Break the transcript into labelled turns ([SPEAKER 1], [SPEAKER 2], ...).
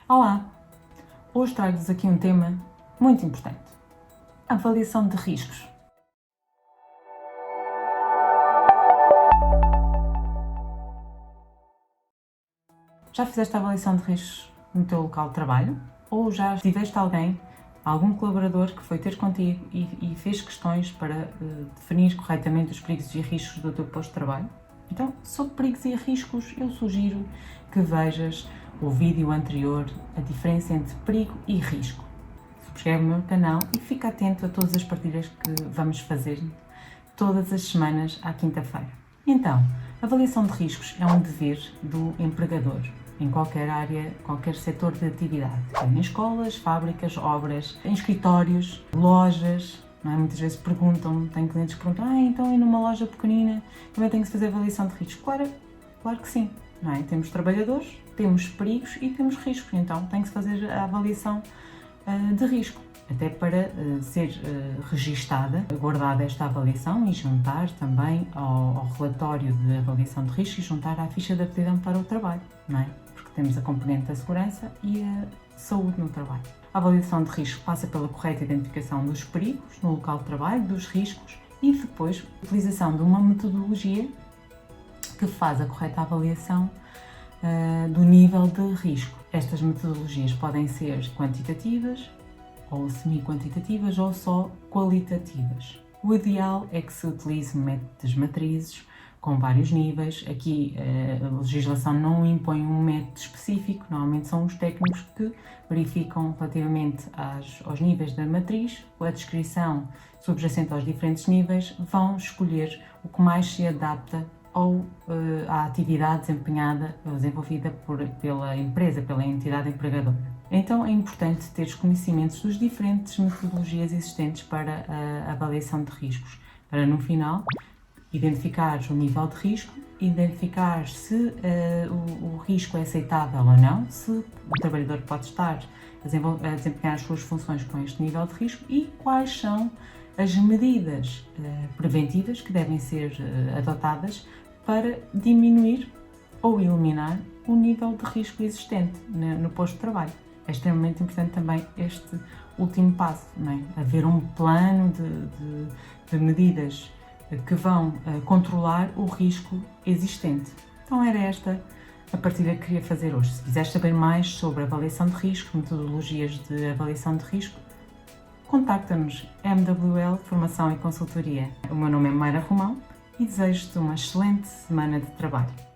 [SPEAKER 1] Olá! Hoje trago-vos aqui um tema muito importante: a avaliação de riscos. Já fizeste a avaliação de riscos no teu local de trabalho? Ou já tiveste algum colaborador que foi ter contigo e fez questões para definir corretamente os perigos e riscos do teu posto de trabalho? Então, sobre perigos e riscos, eu sugiro que vejas o vídeo anterior, a diferença entre perigo e risco. Subscreve o meu canal e fica atento a todas as partilhas que vamos fazer todas as semanas à quinta-feira. Então, a avaliação de riscos é um dever do empregador, em qualquer área, qualquer setor de atividade, em escolas, fábricas, obras, em escritórios, lojas. Não é? Muitas vezes tenho clientes que perguntam, então e numa loja pequenina também tem que se fazer avaliação de riscos? Claro que sim, não é? Temos trabalhadores, temos perigos e temos riscos, então tem que se fazer a avaliação de risco, até para ser registada, guardada esta avaliação e juntar também ao relatório de avaliação de risco e juntar à ficha de aptidão para o trabalho, não é? Porque temos a componente da segurança e a saúde no trabalho. A avaliação de risco passa pela correta identificação dos perigos no local de trabalho, dos riscos e depois a utilização de uma metodologia que faz a correta avaliação do nível de risco. Estas metodologias podem ser quantitativas ou semi-quantitativas ou só qualitativas. O ideal é que se utilize métodos matrizes com vários níveis. Aqui a legislação não impõe um método específico, normalmente são os técnicos que verificam relativamente aos níveis da matriz, a descrição subjacente aos diferentes níveis, vão escolher o que mais se adapta à atividade desenvolvida pela empresa, pela entidade empregadora. Então é importante teres conhecimentos dos diferentes metodologias existentes para a avaliação de riscos, para no final identificar o nível de risco, identificar se o risco é aceitável ou não, se o trabalhador pode estar a desempenhar as suas funções com este nível de risco e quais são as medidas preventivas que devem ser adotadas para diminuir ou eliminar o nível de risco existente no posto de trabalho. É extremamente importante também este último passo, não é? Haver um plano de medidas que vão controlar o risco existente. Então era esta a partilha que queria fazer hoje. Se quiseres saber mais sobre avaliação de risco, metodologias de avaliação de risco, contacta-nos MWL Formação e Consultoria. O meu nome é Mayra Romão e desejo-te uma excelente semana de trabalho.